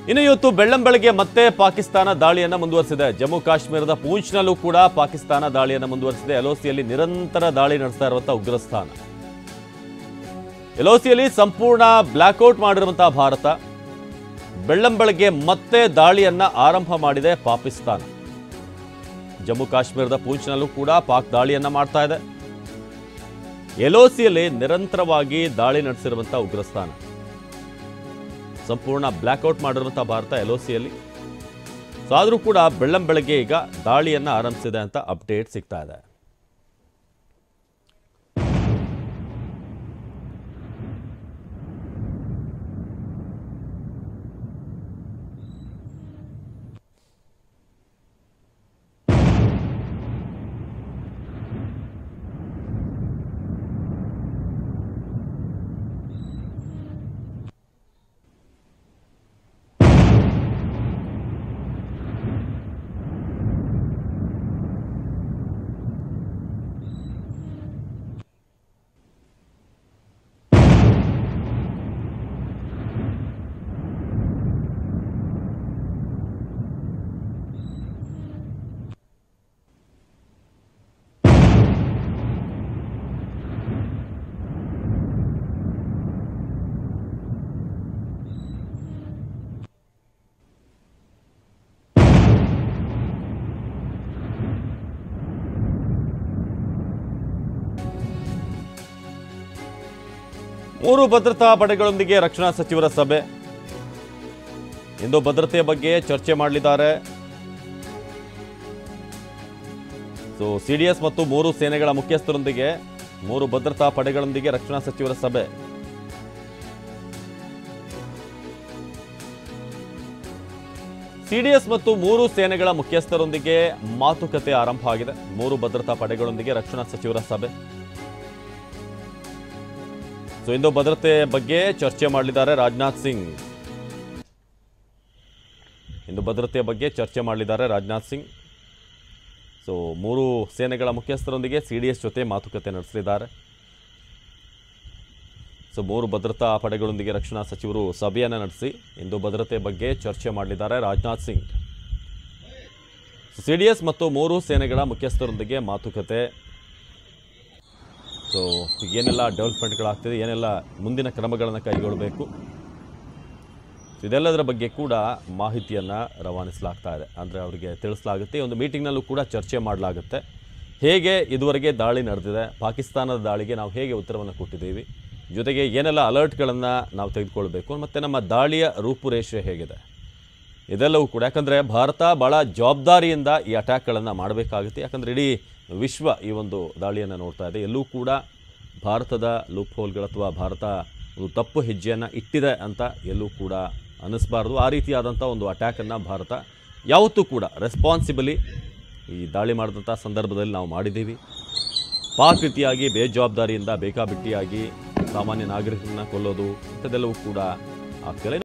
ಇನ್ನು ಇವತ್ತು ಬೆಳ್ಳಂಬೆಳಗ್ಗೆ ಮತ್ತೆ ಪಾಕಿಸ್ತಾನ ದಾಳಿಯನ್ನು ಮುಂದುವರಿಸಿದೆ. ಜಮ್ಮು ಕಾಶ್ಮೀರದ ಪೂಂಚ್ನಲ್ಲೂ ಕೂಡ ಪಾಕಿಸ್ತಾನ ದಾಳಿಯನ್ನು ಮುಂದುವರಿಸಿದೆ. ಎಲ್ಒಸಿಯಲ್ಲಿ ನಿರಂತರ ದಾಳಿ ನಡೆಸ್ತಾ ಇರುವಂತಹ ಉಗ್ರಸ್ಥಾನ. ಎಲ್ಒಸಿಯಲ್ಲಿ ಸಂಪೂರ್ಣ ಬ್ಲಾಕ್ಔಟ್ ಮಾಡಿರುವಂತಹ ಭಾರತ ಬೆಳ್ಳಂಬೆಳಗ್ಗೆ ಮತ್ತೆ ದಾಳಿಯನ್ನ ಆರಂಭ ಮಾಡಿದೆ ಪಾಕಿಸ್ತಾನ. ಜಮ್ಮು ಕಾಶ್ಮೀರದ ಪೂಂಚ್ನಲ್ಲೂ ಕೂಡ ಪಾಕ್ ದಾಳಿಯನ್ನ ಮಾಡ್ತಾ ಇದೆ. ಎಲ್ಒಸಿಯಲ್ಲಿ ನಿರಂತರವಾಗಿ ದಾಳಿ ನಡೆಸಿರುವಂತಹ ಉಗ್ರಸ್ಥಾನ. ಸಂಪೂರ್ಣ ಬ್ಲಾಕ್ಔಟ್ ಮಾಡಿರುವಂತಹ ಭಾರತ ಎಲ್ಒಸಿಯಲ್ಲಿ. ಆದರೂ ಕೂಡ ಬೆಳ್ಳಂಬೆಳಗ್ಗೆ ಈಗ ದಾಳಿಯನ್ನ ಆರಂಭಿಸಿದೆ ಅಂತ ಅಪ್ಡೇಟ್ ಸಿಗ್ತಾ ಇದೆ. ಮೂರು ಭದ್ರತಾ ಪಡೆಗಳೊಂದಿಗೆ ರಕ್ಷಣಾ ಸಚಿವರ ಸಭೆ. ಇಂದು ಭದ್ರತೆಯ ಬಗ್ಗೆ ಚರ್ಚೆ ಮಾಡಲಿದ್ದಾರೆ. ಸಿಡಿಎಸ್ ಮತ್ತು ಮೂರು ಸೇನೆಗಳ ಮುಖ್ಯಸ್ಥರೊಂದಿಗೆ, ಮೂರು ಭದ್ರತಾ ಪಡೆಗಳೊಂದಿಗೆ ರಕ್ಷಣಾ ಸಚಿವರ ಸಭೆ. ಸಿಡಿಎಸ್ ಮತ್ತು ಮೂರು ಸೇನೆಗಳ ಮುಖ್ಯಸ್ಥರೊಂದಿಗೆ ಮಾತುಕತೆ ಆರಂಭ ಆಗಿದೆ. ಮೂರು ಭದ್ರತಾ ಪಡೆಗಳೊಂದಿಗೆ ರಕ್ಷಣಾ ಸಚಿವರ ಸಭೆ. ಇಂದು ಭದ್ರತೆ ಬಗ್ಗೆ ಚರ್ಚೆ ಮಾಡಲಿದ್ದಾರೆ ರಾಜನಾಥ್ ಸಿಂಗ್. ಇಂದು ಭದ್ರತೆಯ ಬಗ್ಗೆ ಚರ್ಚೆ ಮಾಡಲಿದ್ದಾರೆ ರಾಜನಾಥ್ ಸಿಂಗ್. ಮೂರು ಸೇನೆಗಳ ಮುಖ್ಯಸ್ಥರೊಂದಿಗೆ ಸಿಡಿಎಸ್ ಜೊತೆ ಮಾತುಕತೆ ನಡೆಸಲಿದ್ದಾರೆ. ಮೂರು ಭದ್ರತಾ ಪಡೆಗಳೊಂದಿಗೆ ರಕ್ಷಣಾ ಸಚಿವರು ಸಭೆಯನ್ನು ನಡೆಸಿ ಇಂದು ಭದ್ರತೆ ಬಗ್ಗೆ ಚರ್ಚೆ ಮಾಡಲಿದ್ದಾರೆ ರಾಜನಾಥ್ ಸಿಂಗ್. ಸಿಡಿಎಸ್ ಮತ್ತು ಮೂರು ಸೇನೆಗಳ ಮುಖ್ಯಸ್ಥರೊಂದಿಗೆ ಮಾತುಕತೆ. ಏನೆಲ್ಲ ಡೆವಲಪ್ಮೆಂಟ್ಗಳಾಗ್ತಿದೆ, ಏನೆಲ್ಲ ಮುಂದಿನ ಕ್ರಮಗಳನ್ನು ಕೈಗೊಳ್ಳಬೇಕು, ಇದೆಲ್ಲದರ ಬಗ್ಗೆ ಕೂಡ ಮಾಹಿತಿಯನ್ನು ರವಾನಿಸಲಾಗ್ತಾ ಇದೆ. ಅಂದರೆ ಅವರಿಗೆ ತಿಳಿಸಲಾಗುತ್ತೆ. ಒಂದು ಮೀಟಿಂಗ್ನಲ್ಲೂ ಕೂಡ ಚರ್ಚೆ ಮಾಡಲಾಗುತ್ತೆ. ಹೇಗೆ ಇದುವರೆಗೆ ದಾಳಿ ನಡೆದಿದೆ, ಪಾಕಿಸ್ತಾನದ ದಾಳಿಗೆ ನಾವು ಹೇಗೆ ಉತ್ತರವನ್ನು ಕೊಟ್ಟಿದ್ದೀವಿ, ಜೊತೆಗೆ ಏನೆಲ್ಲ ಅಲರ್ಟ್ಗಳನ್ನು ನಾವು ತೆಗೆದುಕೊಳ್ಬೇಕು, ಮತ್ತು ನಮ್ಮ ದಾಳಿಯ ರೂಪುರೇಷೆ ಹೇಗಿದೆ, ಇದೆಲ್ಲವೂ ಕೂಡ. ಯಾಕಂದರೆ ಭಾರತ ಭಾಳ ಜವಾಬ್ದಾರಿಯಿಂದ ಈ ಅಟ್ಯಾಕ್ಗಳನ್ನು ಮಾಡಬೇಕಾಗುತ್ತೆ. ಯಾಕಂದರೆ ಇಡೀ ವಿಶ್ವ ಈ ಒಂದು ದಾಳಿಯನ್ನು ನೋಡ್ತಾ ಇದೆ. ಎಲ್ಲೂ ಕೂಡ ಭಾರತದ ಲೂಪ್ ಹೋಲ್ಗಳು ಅಥವಾ ಭಾರತ ಒಂದು ತಪ್ಪು ಹೆಜ್ಜೆಯನ್ನು ಇಟ್ಟಿದೆ ಅಂತ ಎಲ್ಲೂ ಕೂಡ ಅನ್ನಿಸ್ಬಾರ್ದು. ಆ ರೀತಿಯಾದಂಥ ಒಂದು ಅಟ್ಯಾಕನ್ನು ಭಾರತ ಯಾವತ್ತೂ ಕೂಡ ರೆಸ್ಪಾನ್ಸಿಬಲಿ ಈ ದಾಳಿ ಮಾಡಿದಂಥ ಸಂದರ್ಭದಲ್ಲಿ ನಾವು ಮಾಡಿದ್ದೀವಿ. ಪಾಕ್ ರೀತಿಯಾಗಿ ಬೇಜವಾಬ್ದಾರಿಯಿಂದ ಬೇಕಾಬಿಟ್ಟಿಯಾಗಿ ಸಾಮಾನ್ಯ ನಾಗರಿಕರನ್ನ ಕೊಲ್ಲೋದು ಇಂಥದ್ದೆಲ್ಲವೂ ಕೂಡ ಆಗ್ತಿಲ್ಲ.